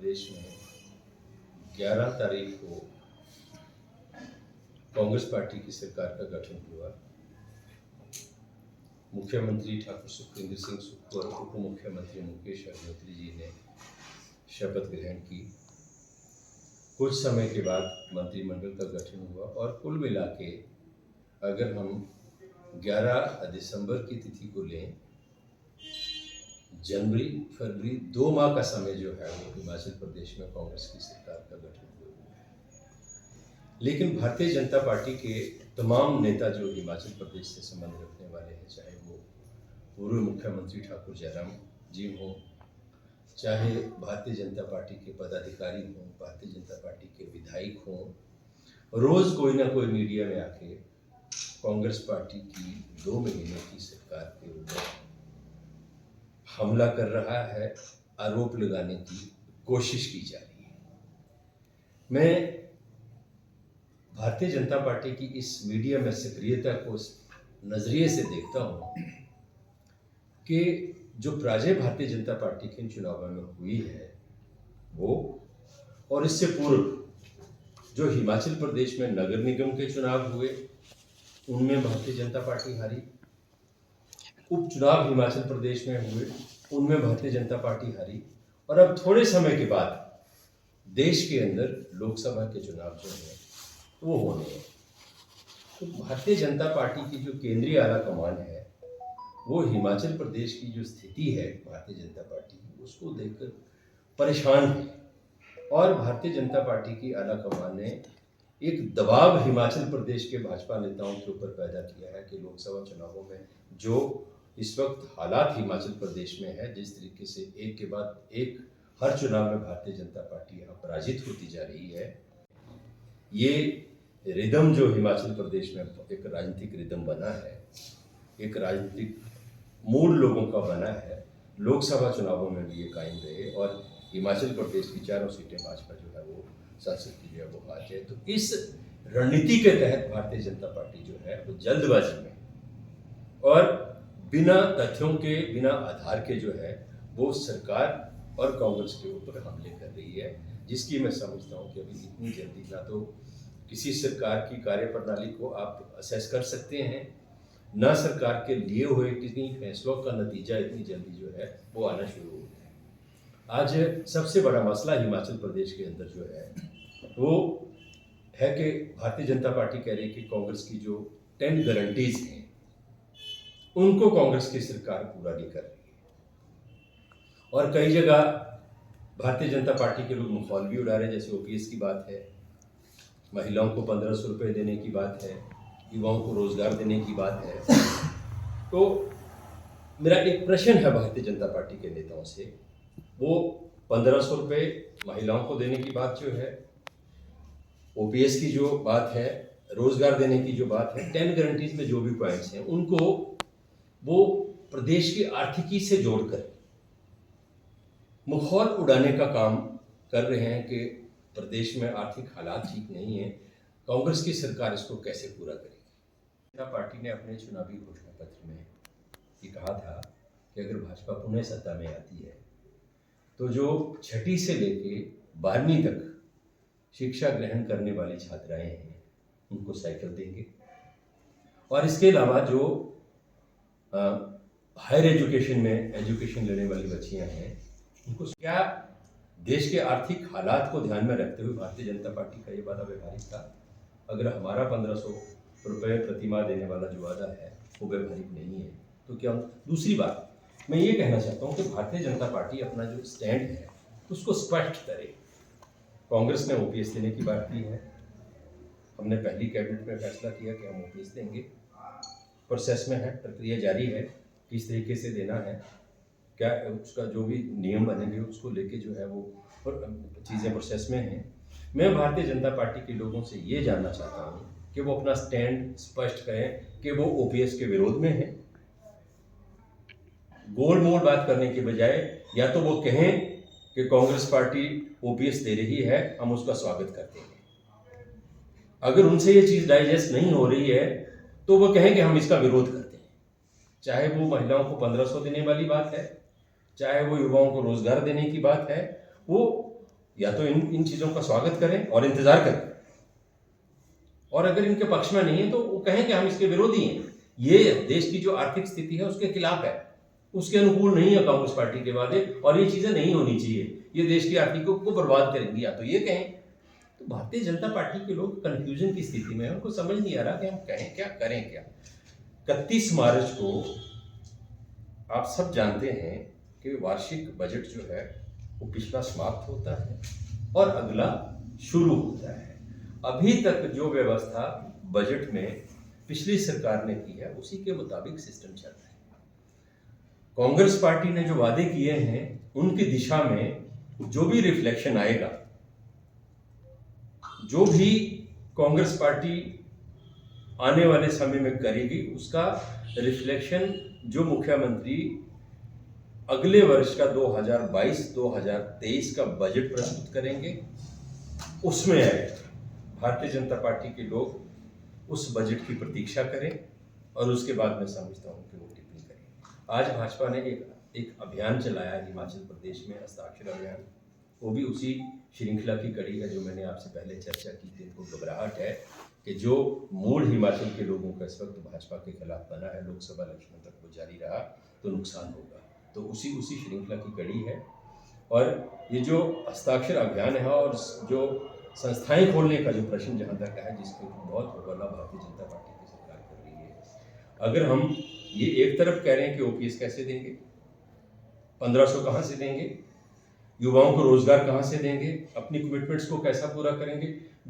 प्रदेश में 11 तारीख को कांग्रेस पार्टी की सरकार का गठन हुआ। मुख्यमंत्री ठाकुर सुखविंदर सिंह सुक्खू और उप मुख्यमंत्री मुकेश अग्निहोत्री जी ने शपथ ग्रहण की। कुछ समय के बाद मंत्रिमंडल का गठन हुआ और कुल मिला के अगर हम 11 दिसंबर की तिथि को लें, जनवरी फरवरी 2 माह का समय जो है वो हिमाचल प्रदेश में कांग्रेस की सरकार का गठन हुआ है। लेकिन भारतीय जनता पार्टी के तमाम नेता जो हिमाचल प्रदेश से संबंध रखने वाले हैं, चाहे वो पूर्व मुख्यमंत्री ठाकुर जयराम जी हों, चाहे भारतीय जनता पार्टी के पदाधिकारी हों, भारतीय जनता पार्टी के विधायक हों, रोज कोई ना कोई मीडिया में आके कांग्रेस पार्टी की 2 महीने की सरकार के ऊपर हमला कर रहा है, आरोप लगाने की कोशिश की जा रही है। मैं भारतीय जनता पार्टी की इस मीडिया में सक्रियता को नजरिए से देखता हूँ कि जो पराजय भारतीय जनता पार्टी के इन चुनावों में हुई है वो, और इससे पूर्व जो हिमाचल प्रदेश में नगर निगम के चुनाव हुए उनमें भारतीय जनता पार्टी हारी, उपचुनाव हिमाचल प्रदेश में हुए उनमें भारतीय जनता पार्टी हारी, और अब थोड़े समय के बाद देश के अंदर लोकसभा के चुनाव जो हैं वो होने हैं। तो भारतीय जनता पार्टी की जो केंद्रीय आला कमान है वो हिमाचल प्रदेश की जो स्थिति है भारतीय जनता पार्टी की, उसको देखकर परेशान है। और भारतीय जनता पार्टी की आला कमान ने एक दबाव हिमाचल प्रदेश के भाजपा नेताओं के ऊपर पैदा किया है कि लोकसभा चुनावों में जो इस वक्त हालात हिमाचल प्रदेश में है, जिस तरीके से एक के बाद एक हर चुनाव में भारतीय जनता पार्टी यहाँ पराजित होती जा रही है, ये रिदम जो हिमाचल प्रदेश में एक राजनीतिक रिदम बना है, एक राजनीतिक मूड लोगों का बना है, लोकसभा चुनावों में भी ये कायम रहे और हिमाचल प्रदेश की 4 सीटें भाजपा जो है वो संसद की जो है वो आ जाए। तो इस रणनीति के तहत भारतीय जनता पार्टी जो है वो जल्दबाजी में और बिना तथ्यों के, बिना आधार के जो है वो सरकार और कांग्रेस के ऊपर हमले कर रही है, जिसकी मैं समझता हूँ कि अभी इतनी जल्दी ना तो किसी सरकार की कार्यप्रणाली को आप असेस कर सकते हैं, ना सरकार के लिए हुए किसी फैसलों का नतीजा इतनी जल्दी जो है वो आना शुरू हो गया है। आज सबसे बड़ा मसला हिमाचल प्रदेश के अंदर जो है वो है कि भारतीय जनता पार्टी कह रही है कि कांग्रेस की जो 10 गारंटीज हैं उनको कांग्रेस की सरकार पूरा नहीं कर रही है। और कई जगह भारतीय जनता पार्टी के लोग मखौल भी उड़ा रहे हैं, जैसे ओपीएस की बात है, महिलाओं को 1500 रुपये देने की बात है, युवाओं को रोजगार देने की बात है। तो मेरा एक प्रश्न है भारतीय जनता पार्टी के नेताओं से, वो 1500 रुपये महिलाओं को देने की बात जो है, ओपीएस की जो बात है, रोजगार देने की जो बात है, 10 गारंटीज में जो भी पॉइंट्स हैं उनको वो प्रदेश की आर्थिकी से जोड़कर मखौल उड़ाने का काम कर रहे हैं कि प्रदेश में आर्थिक हालात ठीक नहीं है, कांग्रेस की सरकार इसको कैसे पूरा करेगी। जनता पार्टी ने अपने चुनावी घोषणा पत्र में ये कहा था कि अगर भाजपा पुनः सत्ता में आती है तो जो 6ठी से लेके 12वीं तक शिक्षा ग्रहण करने वाली छात्राएं हैं उनको साइकिल देंगे, और इसके अलावा जो हायर एजुकेशन में एजुकेशन लेने वाली बच्चियां हैं उनको, क्या देश के आर्थिक हालात को ध्यान में रखते हुए भारतीय जनता पार्टी का ये वादा व्यवहारिक था? अगर हमारा 1500 रुपये प्रतिमाह देने वाला जो वादा है वो व्यवहारिक नहीं है तो क्या? दूसरी बात मैं ये कहना चाहता हूँ कि भारतीय जनता पार्टी अपना जो स्टैंड है उसको स्पष्ट करे। कांग्रेस ने ओपीएस देने की बात की है, हमने पहली कैबिनेट में फैसला किया कि हम ओपीएस देंगे, प्रोसेस में है, प्रक्रिया जारी है, किस तरीके से देना है, क्या उसका जो भी नियम बनेंगे उसको लेके जो है वो चीज़ें प्रोसेस में हैं। मैं भारतीय जनता पार्टी के लोगों से ये जानना चाहता हूँ कि वो अपना स्टैंड स्पष्ट करें कि वो ओपीएस के विरोध में है। गोल मोल बात करने के बजाय या तो वो कहें कि कांग्रेस पार्टी ओपीएस दे रही है, हम उसका स्वागत करते हैं। अगर उनसे ये चीज़ डाइजेस्ट नहीं हो रही है तो वो कहें कि हम इसका विरोध करते हैं, चाहे वो महिलाओं को 1500 देने वाली बात है, चाहे वो युवाओं को रोजगार देने की बात है, वो या तो इन चीज़ों का स्वागत करें और इंतज़ार करें, और अगर इनके पक्ष में नहीं है तो वो कहें कि हम इसके विरोधी हैं, ये देश की जो आर्थिक स्थिति है उसके खिलाफ है, उसके अनुकूल नहीं है कांग्रेस पार्टी के वादे, और ये चीज़ें नहीं होनी चाहिए, ये देश की आर्थिक को बर्बाद करेंगी, या तो ये कहें। तो भारतीय जनता पार्टी के लोग कंफ्यूजन की स्थिति में हैं, उनको समझ नहीं आ रहा कि हम कहें क्या करें क्या। 31 मार्च को आप सब जानते हैं कि वार्षिक बजट जो है वो पिछला समाप्त होता है और अगला शुरू होता है। अभी तक जो व्यवस्था बजट में पिछली सरकार ने की है उसी के मुताबिक सिस्टम चल रहा है। कांग्रेस पार्टी ने जो वादे किए हैं उनकी दिशा में जो भी रिफ्लेक्शन आएगा, जो भी कांग्रेस पार्टी आने वाले समय में करेगी, उसका रिफ्लेक्शन जो मुख्यमंत्री अगले वर्ष का 2022-2023 का बजट प्रस्तुत करेंगे उसमें आएगा। भारतीय जनता पार्टी के लोग उस बजट की प्रतीक्षा करें और उसके बाद मैं समझता हूं कि वो टिप्पणी करें। आज भाजपा ने एक अभियान चलाया है हिमाचल प्रदेश में, हस्ताक्षर अभियान, वो भी उसी श्रृंखला की कड़ी है जो मैंने आपसे पहले चर्चा की थी। उनको घबराहट है कि जो मूड हिमाचल के लोगों का इस वक्त भाजपा के खिलाफ बना है, लोकसभा इलेक्शन तक वो जारी रहा तो नुकसान होगा, तो उसी श्रृंखला की कड़ी है। और ये जो हस्ताक्षर अभियान है और जो संस्थाएं खोलने का जो प्रश्न जहाँ तक है, जिसको बहुत होबाला भारतीय जनता पार्टी की सरकार कर रही है। अगर हम ये एक तरफ कह रहे हैं कि ओपीएस कैसे देंगे, 1500 कहाँ से देंगे, युवाओं को रोजगार कहाँ से देंगे, अपनी कमिटमेंट्स को कैसा पूरा करेंगे,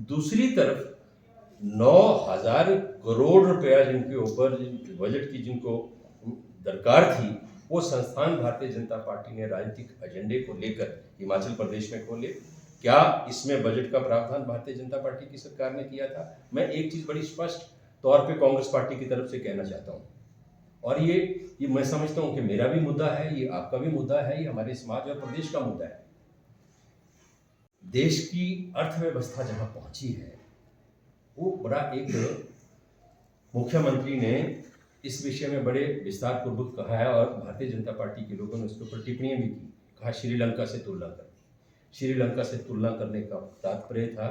दूसरी तरफ 9,000 करोड़ रुपया जिनके ऊपर बजट की जिनको दरकार थी, वो संस्थान भारतीय जनता पार्टी ने राजनीतिक एजेंडे को लेकर हिमाचल प्रदेश में खोले। क्या इसमें बजट का प्रावधान भारतीय जनता पार्टी की सरकार ने किया था? मैं एक चीज बड़ी स्पष्ट तौर पे कांग्रेस पार्टी की तरफ से कहना चाहता हूँ, और ये मैं समझता हूँ कि मेरा भी मुद्दा है, ये आपका भी मुद्दा है, ये हमारे समाज और प्रदेश का मुद्दा है। देश की अर्थव्यवस्था जहां पहुंची है वो बड़ा एक मुख्यमंत्री ने इस विषय में बड़े विस्तार पूर्वक कहा है और भारतीय जनता पार्टी के लोगों ने उसके ऊपर टिप्पणियां भी की। कहा श्रीलंका से तुलना कर, श्रीलंका से तुलना करने का तात्पर्य था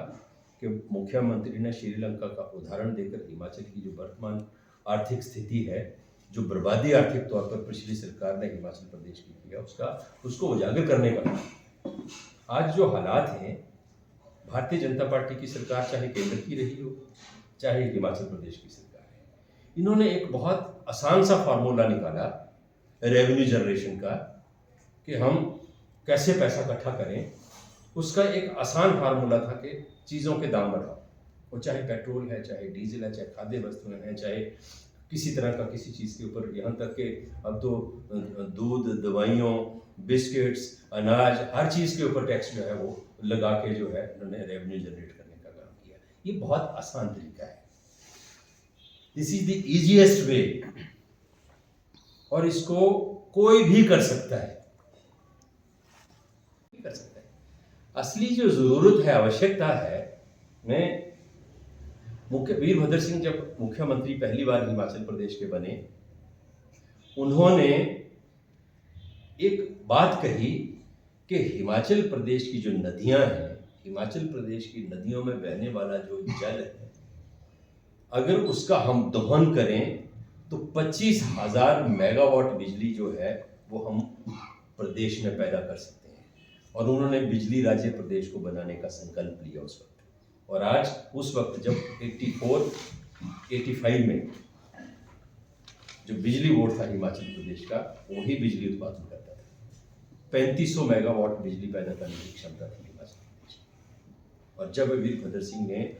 कि मुख्यमंत्री ने श्रीलंका का उदाहरण देकर हिमाचल की जो वर्तमान आर्थिक स्थिति है, जो बर्बादी आर्थिक तौर पर पिछली सरकार ने हिमाचल प्रदेश की किया, उसको उजागर करने का। आज जो हालात हैं, भारतीय जनता पार्टी की सरकार चाहे केंद्र की रही हो चाहे हिमाचल प्रदेश की सरकार है, इन्होंने एक बहुत आसान सा फार्मूला निकाला रेवेन्यू जनरेशन का कि हम कैसे पैसा इकट्ठा करें। उसका एक आसान फार्मूला था कि चीज़ों के दाम बढ़ाओ, वो चाहे पेट्रोल है, चाहे डीजल है, चाहे खाद्य वस्तुएं हैं, चाहे किसी तरह का किसी चीज़ के ऊपर, यहाँ तक कि अब तो दूध, दवाइयों, बिस्किट्स, अनाज, हर चीज़ के ऊपर टैक्स जो है वो लगा के जो है उन्होंने रेवेन्यू जनरेट करने का काम किया। ये बहुत आसान तरीका है, this is the easiest way, और इसको कोई भी कर सकता है। असली जो जरूरत है, आवश्यकता है, मैं वीरभद्र सिंह जब मुख्यमंत्री पहली बार हिमाचल प्रदेश के बने, उन्होंने एक बात कही कि हिमाचल प्रदेश की जो नदियां हैं, हिमाचल प्रदेश की नदियों में बहने वाला जो जल है, अगर उसका हम दोहन करें तो 25,000 मेगावाट बिजली जो है वो हम प्रदेश में पैदा कर सकते हैं। और उन्होंने बिजली राज्य प्रदेश को बनाने का संकल्प लिया उस वक्त। और आज उस वक्त जब 85 में जो बिजली बोर्ड था हिमाचल प्रदेश का, वही बिजली उत्पादन करता था। 3500 मेगावाट बिजली पैदा करने की क्षमता थी हिमाचल प्रदेश की। और जब वीरभद्र सिंह ने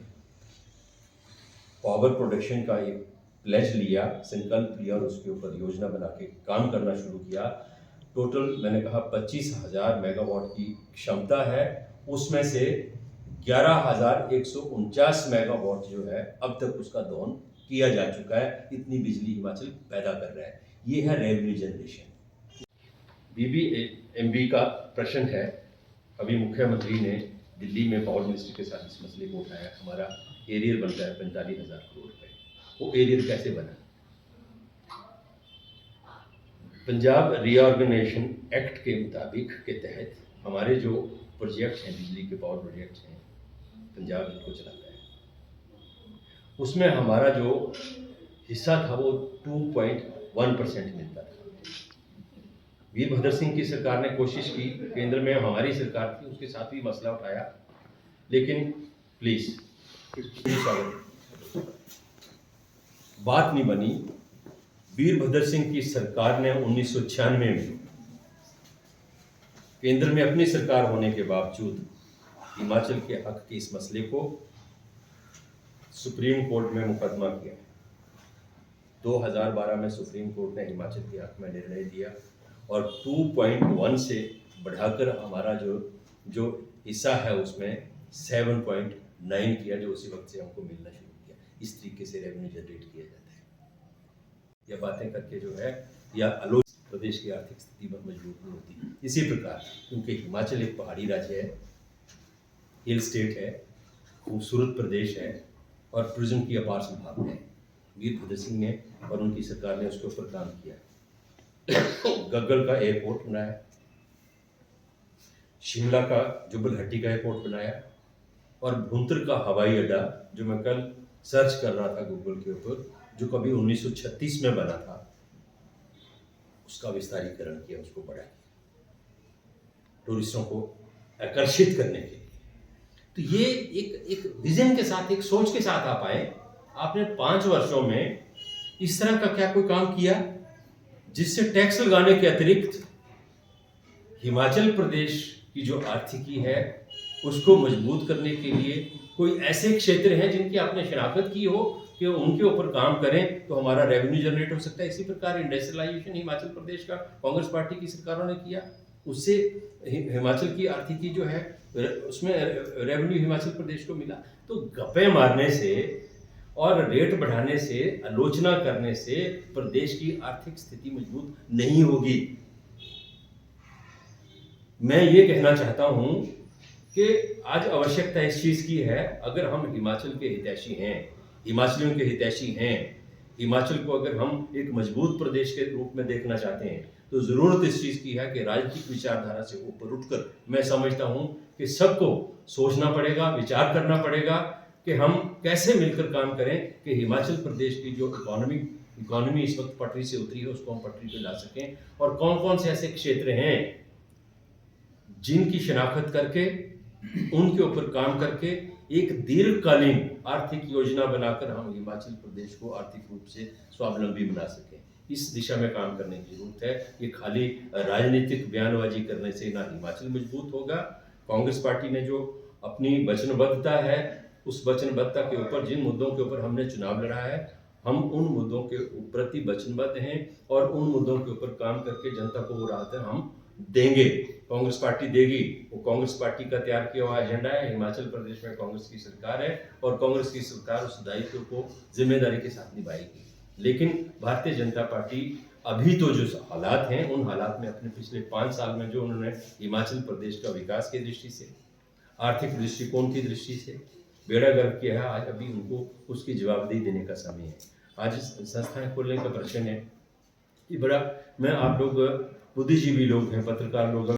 पावर प्रोडक्शन का एक प्लेज लिया, संकल्प लिया और उसके ऊपर योजना बना के काम करना शुरू किया, टोटल मैंने कहा 25,000 मेगावाट की क्षमता है, उसमें से 11,149 मेगावाट जो है अब तक उसका दोहन किया जा चुका है। इतनी बिजली हिमाचल पैदा कर रहा है। ये है रेवेन्यू जनरेशन। बीबीएमबी का प्रश्न है, अभी मुख्यमंत्री ने दिल्ली में पावर मिनिस्टर के साथ इस मसले को उठाया। हमारा एरियर बनता है 45,000 करोड़ रुपए, वो एरियर कैसे बना? पंजाब रीऑर्गेनाइजेशन एक्ट के मुताबिक के तहत हमारे जो प्रोजेक्ट हैं, बिजली के पावर प्रोजेक्ट हैं, पंजाब इनको चलाता है, उसमें हमारा जो हिस्सा था वो 2.1% मिलता था। वीरभद्र सिंह की सरकार ने कोशिश की, केंद्र में हमारी सरकार थी, उसके साथ भी मसला उठाया, लेकिन प्लीज बात नहीं बनी। वीरभद्र सिंह की सरकार ने 1996 में केंद्र में अपनी सरकार होने के बावजूद हिमाचल के हक के इस मसले को सुप्रीम कोर्ट में मुकदमा किया। 2012 में सुप्रीम कोर्ट ने हिमाचल के हक में निर्णय दिया और 2.1 से बढ़ाकर हमारा जो हिस्सा है उसमें 7.9 किया, जो उसी वक्त से हमको मिलना शुरू किया। इस तरीके से रेवेन्यू जनरेट किया जाता है। यह बातें करके जो है या आलोचना प्रदेश की आर्थिक स्थिति बहुत मजबूत नहीं होती। इसी प्रकार क्योंकि हिमाचल एक पहाड़ी राज्य है, हिल स्टेट है, खूबसूरत प्रदेश है और टूरिज्म की अपार संभावना है। वीरभद्र सिंह ने और उनकी सरकार ने उसके ऊपर काम किया। गग्गल का एयरपोर्ट बनाया, शिमला का जुब्बल का एयरपोर्ट बनाया और भुंतर का हवाई अड्डा, जो मैं कल सर्च कर रहा था गूगल के ऊपर, जो कभी 1936 में बना था, उसका विस्तारीकरण किया, उसको बढ़ा किया टूरिस्टों को आकर्षित करने के लिए। तो ये एक विजन के साथ, एक सोच के साथ आप आए। आपने 5 वर्षों में इस तरह का क्या कोई काम किया जिससे टैक्स लगाने के अतिरिक्त हिमाचल प्रदेश की जो आर्थिकी है उसको मजबूत करने के लिए कोई ऐसे क्षेत्र हैं जिनकी आपने शनाख्त की हो कि उनके ऊपर काम करें तो हमारा रेवेन्यू जनरेट हो सकता है। इसी प्रकार इंडस्ट्रियलाइजेशन हिमाचल प्रदेश का कांग्रेस पार्टी की सरकारों ने किया, उससे हिमाचल की आर्थिकी जो है उसमें रेवेन्यू हिमाचल प्रदेश को मिला। तो गप्पे मारने से और रेट बढ़ाने से, आलोचना करने से प्रदेश की आर्थिक स्थिति मजबूत नहीं होगी। मैं ये कहना चाहता हूं कि आज आवश्यकता इस चीज की है, अगर हम हिमाचल के हितैषी हैं, हिमाचलियों के हितैषी हैं, हिमाचल को अगर हम एक मजबूत प्रदेश के रूप में देखना चाहते हैं, तो जरूरत इस चीज की है कि राजनीतिक विचारधारा से ऊपर उठकर मैं समझता हूं कि सबको सोचना पड़ेगा, विचार करना पड़ेगा कि हम कैसे मिलकर काम करें कि हिमाचल प्रदेश की जो इकोनॉमी इस वक्त पटरी से उतरी है उसको हम पटरी पर ला सकें, और कौन कौन से ऐसे क्षेत्र हैं जिनकी शनाख्त करके उनके ऊपर काम करके एक दीर्घकालीन आर्थिक योजना बनाकर हम हिमाचल प्रदेश को आर्थिक रूप से स्वावलंबी बना सकें। इस दिशा में काम करने की जरूरत है। ये खाली राजनीतिक बयानबाजी करने से ना हिमाचल मजबूत होगा। कांग्रेस पार्टी ने जो अपनी वचनबद्धता है, उस वचनबद्धता के ऊपर, जिन मुद्दों के ऊपर हमने चुनाव लड़ा है, हम उन मुद्दों के प्रति वचनबद्ध हैं और उन मुद्दों के ऊपर काम करके जनता को वो राहत हम देंगे, कांग्रेस पार्टी देगी। वो कांग्रेस पार्टी का तैयार किया हुआ एजेंडा है। हिमाचल प्रदेश में कांग्रेस की सरकार है और कांग्रेस की सरकार उस दायित्व को जिम्मेदारी के साथ निभाएगी। लेकिन भारतीय जनता पार्टी अभी तो जो हालात हैं, उन हालात में अपने पिछले 5 साल में जो उन्होंने हिमाचल प्रदेश का विकास की दृष्टि से, आर्थिक दृष्टिकोण की दृष्टि से बेड़ा गर्क किया है, आज अभी उनको उसकी जवाबदेही देने का समय है। आज संस्थाएं खोलने का प्रश्न है, ये बड़ा, मैं आप लोग बुद्धिजीवी लोग हैं, पत्रकार लोग हैं,